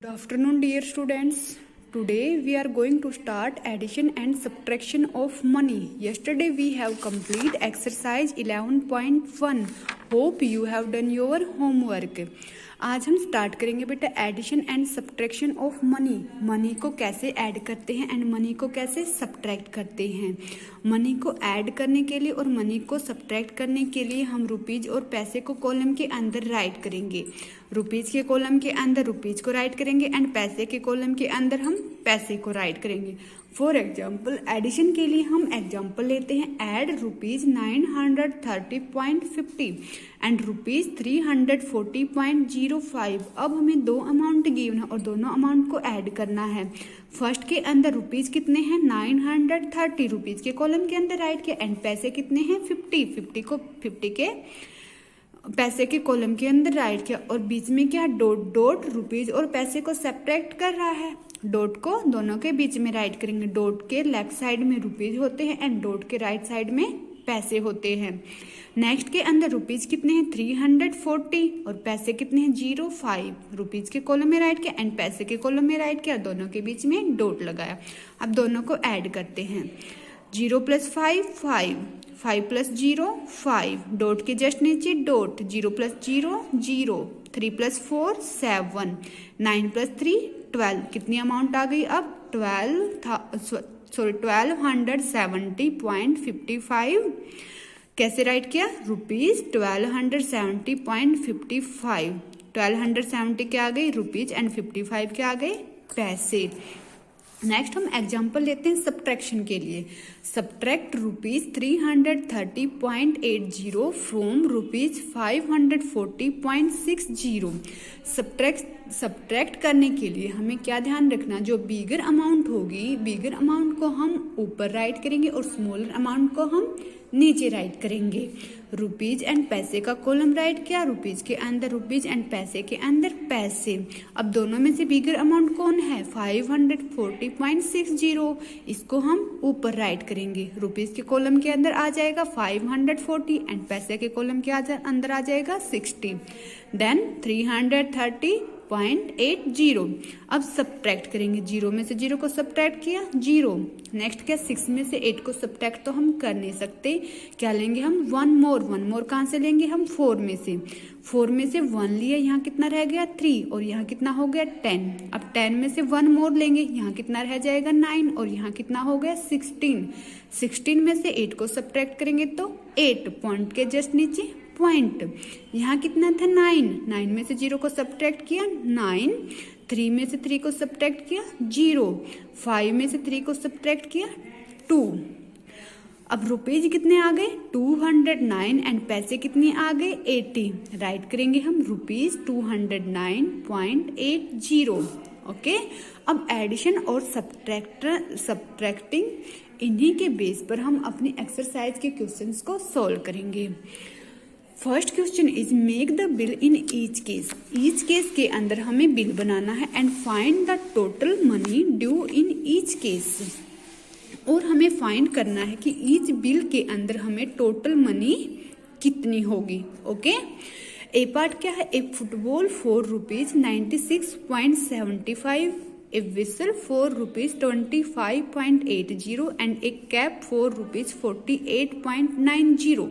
Good afternoon, dear students. Today we are going to start addition and subtraction of money. Yesterday we have complete exercise 11.1. Hope you have done your homework. आज हम start करेंगे बेटा addition and subtraction of money. Money को कैसे add करते हैं and money को कैसे सब्ट्रैक्ट करते हैं। मनी को ऐड करने के लिए और मनी को सब्ट्रैक्ट करने के लिए हम रुपीज और पैसे को कॉलम के अंदर राइट करेंगे। रुपीज के कॉलम के अंदर रुपीज को राइट करेंगे एंड पैसे के कॉलम के अंदर हम पैसे को राइट करेंगे। फॉर एग्जाम्पल एडिशन के लिए हम एग्जाम्पल लेते हैं ऐड रुपीज 930.50 एंड रुपीज 340.05। अब हमें दो अमाउंट गिवन है और दोनों अमाउंट को ऐड करना है। फर्स्ट के अंदर रुपीज कितने हैं 930, रुपीज के कॉलम के अंदर राइट किया एंड पैसे कितने हैं 50 को 50 के पैसे के कॉलम के अंदर राइट किया और बीच में क्या डॉट डॉट रुपीज और पैसे को सेपरेट कर रहा है। डॉट को दोनों के बीच में राइट करेंगे। डॉट के लेफ्ट साइड में रुपीज होते हैं एंड डॉट के राइट साइड में पैसे होते हैं। नेक्स्ट के अंदर रुपीज कितने हैं 340 और पैसे कितने हैं 05। रुपीज के कॉलम में राइट किया एंड पैसे के कॉलम में राइट किया, दोनों के बीच में डॉट लगाया। अब दोनों को ऐड करते हैं। 0 + 5 5, 5 + 0 5, डॉट के जस्ट नीचे डॉट, 0 + 0 0, 3 + 4 7, 9 + 3 12। कितनी अमाउंट आ गई अब 1270.55। कैसे राइट किया रुपीज 1270.55। 1270 क्या आ गई रुपीज एंड 55 क्या आ गए पैसे। नेक्स्ट हम एग्जाम्पल लेते हैं सब्ट्रैक्शन के लिए। Subtract rupees 330.80 from rupees 540.60। Subtract करने के लिए हमें क्या ध्यान रखना, जो बिगर अमाउंट होगी बिगर अमाउंट को हम ऊपर राइट करेंगे और स्मॉलर अमाउंट को हम नीचे राइट करेंगे। रुपीज एंड पैसे का कॉलम राइट किया, रुपीज के अंदर रुपीज एंड पैसे के अंदर पैसे। अब दोनों में से बिगर अमाउंट कौन है 540.60, इसको हम ऊपर राइट करेंगे। रुपीज के कॉलम के अंदर आ जाएगा 540 एंड पैसे के कॉलम के अंदर आ जाएगा 60। देन 330.80। अब सब्ट्रैक्ट करेंगे। 0 में से 0 को सब्ट्रैक्ट किया 0। नेक्स्ट क्या 6 में से 8 को सब्ट्रैक्ट तो हम कर नहीं सकते, क्या लेंगे हम 1 मोर कहाँ से लेंगे हम 4 में से। 4 में से 1 लिया, यहाँ कितना रह गया 3 और यहाँ कितना हो गया 10। अब 10 में से 1 मोर लेंगे, यहाँ कितना रह जाएगा 9 और यहाँ कितना हो गया 16। 16 में से 8 को सब्ट्रैक्ट करेंगे तो 8 पॉइंट के जस्ट नीचे पॉइंट। यहाँ कितना था 9 में से 0 को सब्ट्रैक्ट किया 9, 3 में से 3 को सब्ट्रैक्ट किया 0, 5 में से 3 को सब्ट्रैक्ट किया 2। अब रुपीज कितने आ गए 209 एंड पैसे कितने आ गए 80। राइट करेंगे हम रुपीज 209.80। ओके। अब एडिशन और सब्ट्रैक्टिंग इन्हीं के बेस पर हम अपनी एक्सरसाइज के क्वेश्चंस को सॉल्व करेंगे। First question is make the bill in each case. Each case के अंदर हमें बिल बनाना है and find the total money due in each case. और हमें फाइंड करना है कि ईच बिल के अंदर हमें टोटल मनी कितनी होगी। ओके। ए पार्ट क्या है, a football for rupees 96.75, a whistle for rupees 25.80 and a cap for rupees 48.90।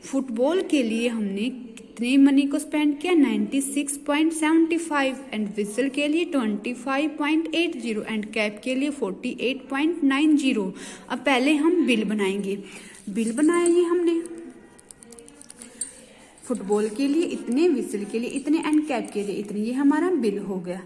Football के लिए हमने कितने मनी को स्पेंड किया 96.75 एंड विसल के लिए 25.80 एंड कैप के लिए 48.90। अब पहले हम बिल बनाएंगे। बिल बनाएंगे हमने फुटबॉल के लिए इतने, विसल के लिए इतने एंड कैप के लिए इतने, ये हमारा बिल हो गया।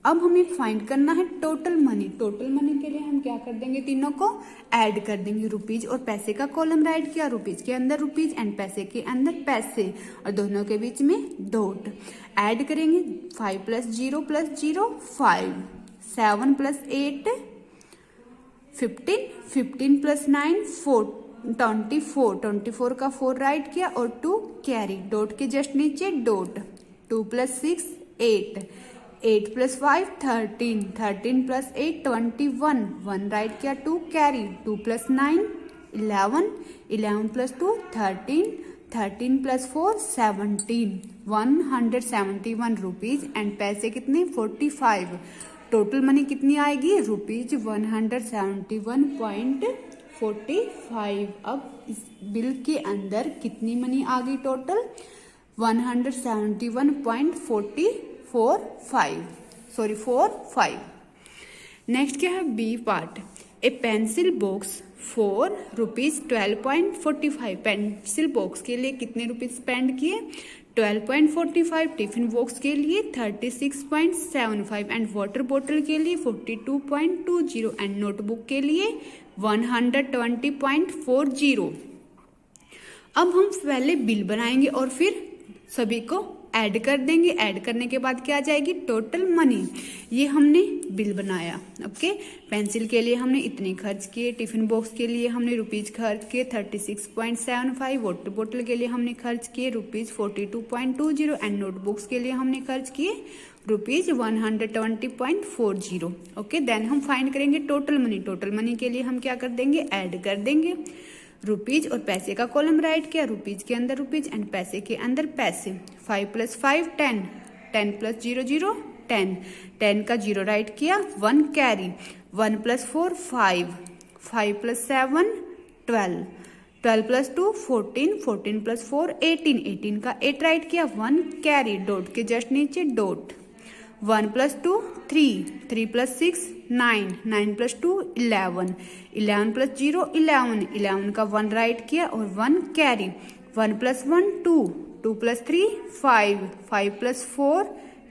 अब हमें फाइंड करना है टोटल मनी। टोटल मनी के लिए हम क्या कर देंगे, तीनों को ऐड कर देंगे। रुपीज और पैसे का कॉलम राइट किया, रुपीज के अंदर रुपीज एंड पैसे के अंदर पैसे और दोनों के बीच में डॉट। ऐड करेंगे 5 + 0 + 0 5, 7 + 8 15, 15 + 9 24, 24 का 4 राइट किया और 2 कैरी, डॉट के जस्ट नीचे डॉट। 2 + 6 8, 8 + 5 13, 13 + 8 21, 1 राइट किया 2 कैरी, 2 + 9 11, 11 + 2 13, 13 + 4 17 171 रुपीज एंड पैसे कितने 45। टोटल मनी कितनी आएगी रुपीज 171.45। अब इस बिल के अंदर कितनी मनी आ गई टोटल 171.45। नेक्स्ट क्या है B part. A pencil box for rupees 12.45। Pencil box के लिए कितने रुपीज स्पेंड किए 12.45। टिफिन बॉक्स के लिए 36.75 एंड वाटर बोतल के लिए 42.20 एंड नोटबुक के लिए 120.40। अब हम पहले बिल बनाएंगे और फिर सभी को ऐड कर देंगे। ऐड करने के बाद क्या आ जाएगी टोटल मनी। ये हमने बिल बनाया। ओके, पेंसिल के लिए हमने इतने खर्च किए, टिफिन बॉक्स के लिए हमने रुपीज खर्च किए 36.75, वाटर बोतल के लिए हमने खर्च किए रुपीज 42.20 एंड नोटबुक्स के लिए हमने खर्च किए रुपीज 120.40। ओके, देन हम फाइंड करेंगे टोटल मनी। टोटल मनी के लिए हम क्या कर देंगे ऐड कर देंगे। रुपीज और पैसे का कॉलम राइट किया, रुपीज के अंदर रुपीज एंड पैसे के अंदर पैसे। 5 + 5 10, 10 + 0 0 10, 10 का 0 राइट किया, 1 कैरी। 1 + 4 5, 5 + 7 12, 12 + 2 14, 14 + 4 18, 18 का 8 राइट किया, 1 कैरी। डॉट के जस्ट नीचे डॉट। 1 + 2 3, 3 + 6 9, 9 + 2 11, 11 + 0 11, 11 का 1 राइट किया और 1 कैरी। 1 + 1 2, 2 + 3 5, 5 + 4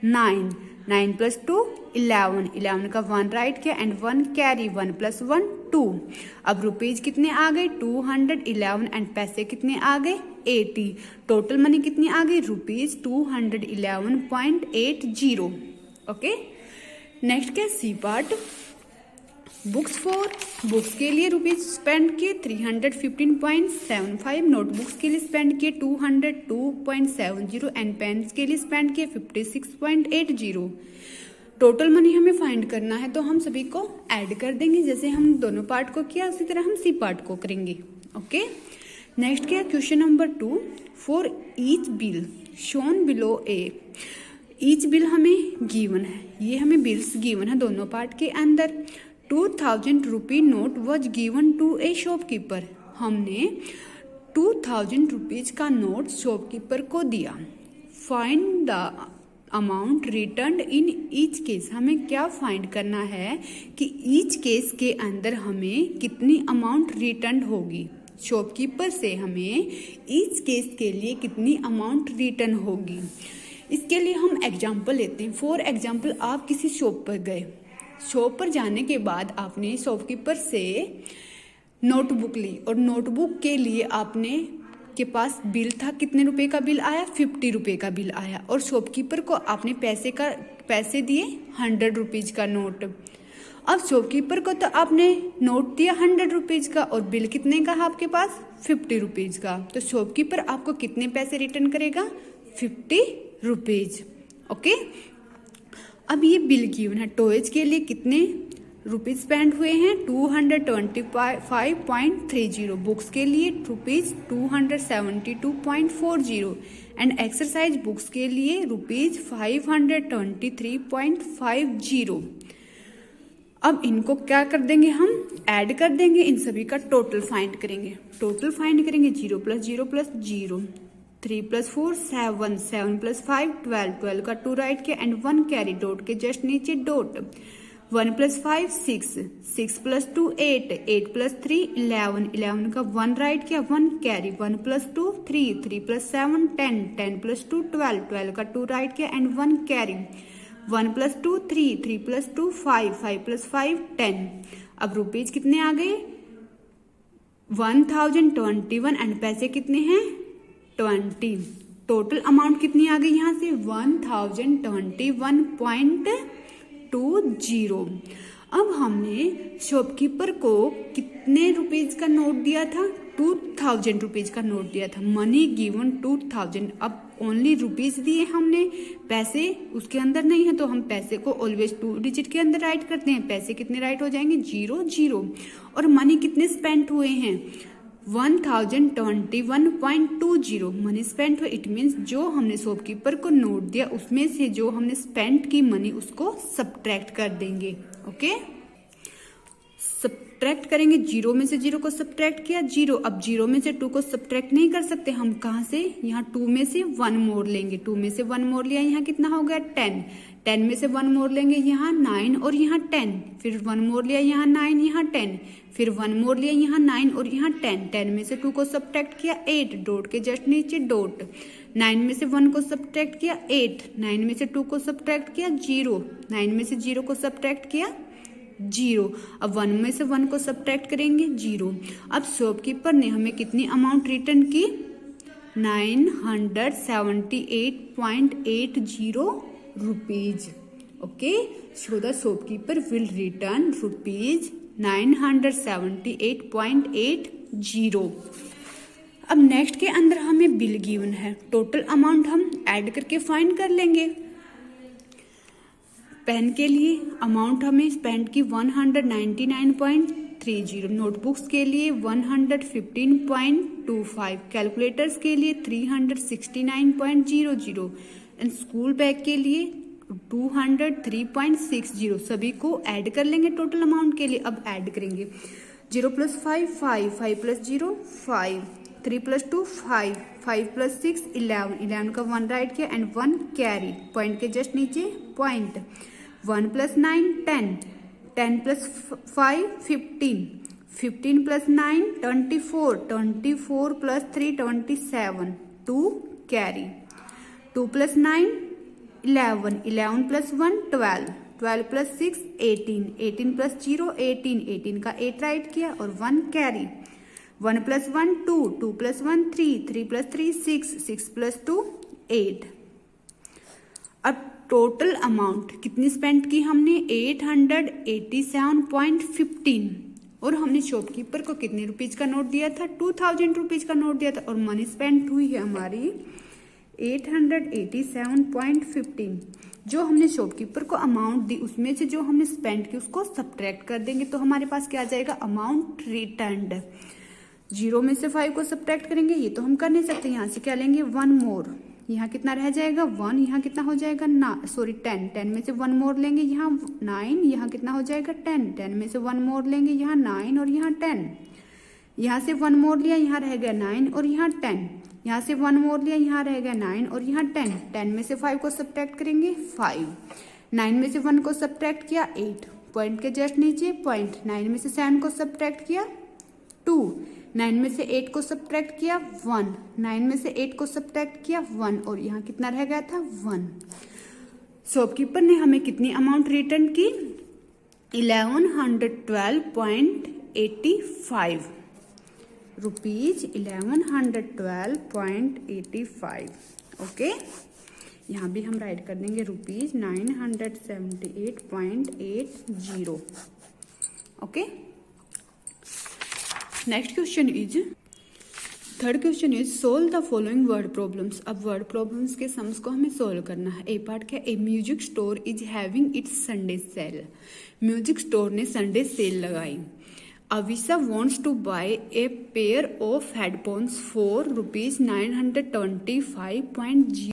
9, 9 + 2 11, 11 का 1 राइट किया एंड 1 कैरी। 1 + 1 2। अब रुपीज कितने आ गए 211 एंड पैसे कितने आ गए 80। टोटल मनी कितनी आ गई रुपीज 211.80। ओके, नेक्स्ट क्या C part. Books for, books के लिए रुपीज स्पेंड किए 315.75, नोटबुक्स के लिए स्पेंड किए 202.70 एंड पेन्स के लिए स्पेंड किए 56.80। टोटल मनी हमें फाइंड करना है तो हम सभी को ऐड कर देंगे। जैसे हम दोनों पार्ट को किया उसी तरह हम सी पार्ट को करेंगे। ओके, नेक्स्ट क्या question number 2। For each bill shown below A. Each bill हमें गिवन है, ये हमें बिल्स गिवन है दोनों पार्ट के अंदर। 2000 rupee note was given to a shopkeeper. हमने 2000 रुपीज का नोट शॉपकीपर को दिया। Find the amount return in each case. हमें क्या फाइंड करना है कि ईच केस के अंदर हमें कितनी अमाउंट रिटर्न होगी। शॉपकीपर से हमें ईच केस के लिए कितनी अमाउंट रिटर्न होगी। इसके लिए हम एग्जाम्पल लेते हैं। फॉर एग्जाम्पल, आप किसी शॉप पर गए, शॉप पर जाने के बाद आपने शॉपकीपर से नोटबुक ली और नोटबुक के लिए आपने के पास बिल था। कितने रुपए का बिल आया 50 रुपए का बिल आया और शॉपकीपर को आपने पैसे दिए 100 रुपीज का नोट। अब शॉपकीपर को तो आपने नोट दिया 100 रुपीज का और बिल कितने का है आपके पास 50 रुपीज का। तो शॉपकीपर आपको कितने पैसे रिटर्न करेगा 50 रुपीज। ओके, अब ये बिल गिवन है। टॉयज के लिए कितने रुपीज स्पेंड हुए हैं 225.30। बुक्स के लिए रुपीज 272.40 एंड एक्सरसाइज बुक्स के लिए रुपीज 523.50। अब इनको क्या कर देंगे हम ऐड कर देंगे। इन सभी का टोटल फाइंड करेंगे। टोटल फाइंड करेंगे 0 + 0 + 0, 3 + 4 7, 7 + 5 12, 12 का 2 राइट किया एंड 1 कैरी। डॉट के जस्ट नीचे डॉट। 1 + 5 6, 6 + 2 8, 8 + 3 11, 11 का 1 राइट किया 1 कैरी। 1 + 2 3, 3 + 7 10, 10 + 2 12, 12 का 2 राइट किया एंड 1 कैरी। 1 + 2 3, 3 + 2 5, 5 + 5 10। अब रुपीज कितने आ गए 1021 एंड पैसे कितने हैं 20। टोटल अमाउंट कितनी आ गई यहाँ से 1021.20। अब हमने शॉपकीपर को कितने रुपीज का नोट दिया था 2000 रुपीज का नोट दिया था। Money given 2000। अब ओनली रुपीज दिए हमने, पैसे उसके अंदर नहीं है तो हम पैसे को ऑलवेज 2 डिजिट के अंदर राइट करते हैं। पैसे कितने राइट हो जाएंगे 0 0। और मनी कितने स्पेंड हुए हैं 1021.20 मनी स्पेंट हुआ। इट मीन्स जो हमने शॉपकीपर को नोट दिया उसमें से जो हमने स्पेंट की मनी उसको सब्ट्रैक्ट कर देंगे। ओके, सब्ट्रैक्ट करेंगे, जीरो में से जीरो को सब्ट्रैक्ट किया, जीरो। अब जीरो में से टू को सब्ट्रैक्ट नहीं कर सकते हम, कहाँ से, यहाँ टू में से वन मोड़ लेंगे, टू में से वन मोड़ लिया, यहाँ कितना हो गया 10, 10 में से वन मोड़ लेंगे, यहाँ 9 और यहाँ 10, फिर वन मोड़ लिया, यहाँ 9 यहाँ 10, फिर वन मोड़ लिया, यहाँ 9 और यहाँ 10, 10 में से टू को सब्ट्रैक्ट किया 8, डॉट के जस्ट नीचे डॉट, 9 में से वन को सब्ट्रैक्ट किया 8, 9 में से टू को सब्ट्रैक्ट किया 0, 9 में से जीरो को सब्ट्रैक्ट किया 0। अब वन में से वन को सब्ट्रैक्ट करेंगे 0। अब शॉपकीपर ने हमें कितनी अमाउंट रिटर्न की, 978.80 rupees. Okay, so the shopkeeper will return rupees 978.80। अब नेक्स्ट के अंदर हमें बिल गिवन है, टोटल अमाउंट हम ऐड करके फाइंड कर लेंगे। पेन के लिए अमाउंट हमें स्पेंड की 199.30, नोटबुक्स के लिए 115.25, कैलकुलेटर्स के लिए 369.00 एंड स्कूल बैग के लिए 203.60। सभी को ऐड कर लेंगे टोटल अमाउंट के लिए। अब ऐड करेंगे, 0 + 5 5, 5 + 0 5, 3 + 2 5, 5 + 6 11, 11 का 1 राइट किया एंड 1 कैरी, पॉइंट के जस्ट नीचे पॉइंट, 1 + 9 10, 10 + 5 15, 15 + 9 24, 24 + 3 27, 2 कैरी, 2 + 9 11, 11 + 1 12, 12 + 6 18, 18 + 0 18, 18 का 8 राइट किया और 1 कैरी, 1 + 1 2, 2 + 1 3, 3 + 3 6, 6 + 2 8। अब टोटल अमाउंट कितनी स्पेंड की हमने, 887.15, और हमने शॉपकीपर को कितने रुपीज का नोट दिया था, 2000 रुपीज का नोट दिया था, और मनी स्पेंड हुई है हमारी 887.15। जो हमने शॉपकीपर को अमाउंट दी उसमें से जो हमने स्पेंड की उसको सब्ट्रैक्ट कर देंगे, तो हमारे पास क्या आ जाएगा, अमाउंट रिटर्न्ड। 0 में से 5 को सब्ट्रैक्ट करेंगे, ये तो हम कर नहीं सकते, यहाँ से क्या लेंगे 1 मोर, यहाँ कितना रह जाएगा 1, यहाँ कितना हो जाएगा 10, 10 में से 1 मोर लेंगे, यहाँ 9, यहाँ कितना हो जाएगा 10, 10 में से 1 मोर लेंगे, यहाँ 9 और यहाँ 10, यहाँ से 1 मोर लिया, यहाँ रह गया 9 और यहाँ 10, यहाँ से 1 मोर लिया, यहाँ रह गया 9 और यहाँ 10, 10 में से 5 को सब्ट्रैक्ट करेंगे 5, 9 में से 1 को सब्ट्रैक्ट किया 8, पॉइंट के जस्ट नीचे पॉइंट, 9 में से 7 को सब्ट्रैक्ट किया 2, 9 में से 8 को सब्ट्रैक्ट किया 1, 9 में से 8 को सब्ट्रैक्ट किया 1 और यहाँ कितना रह गया था 1। शॉपकीपर ने हमें कितनी अमाउंट रिटर्न की, 1112.85 रुपीज, 1112.85। ओके, यहाँ भी हम राइट कर देंगे rupees 978.80। Okay, next question is, third question is solve the following word problems. अब वर्ड प्रॉब्लम्स के सम्स को हमें सोल्व करना है। ए पार्ट क्या, a music store is having its Sunday sale. Music store ने संडे सेल लगाई। Avisha wants to buy a pair of headphones for ₹925.0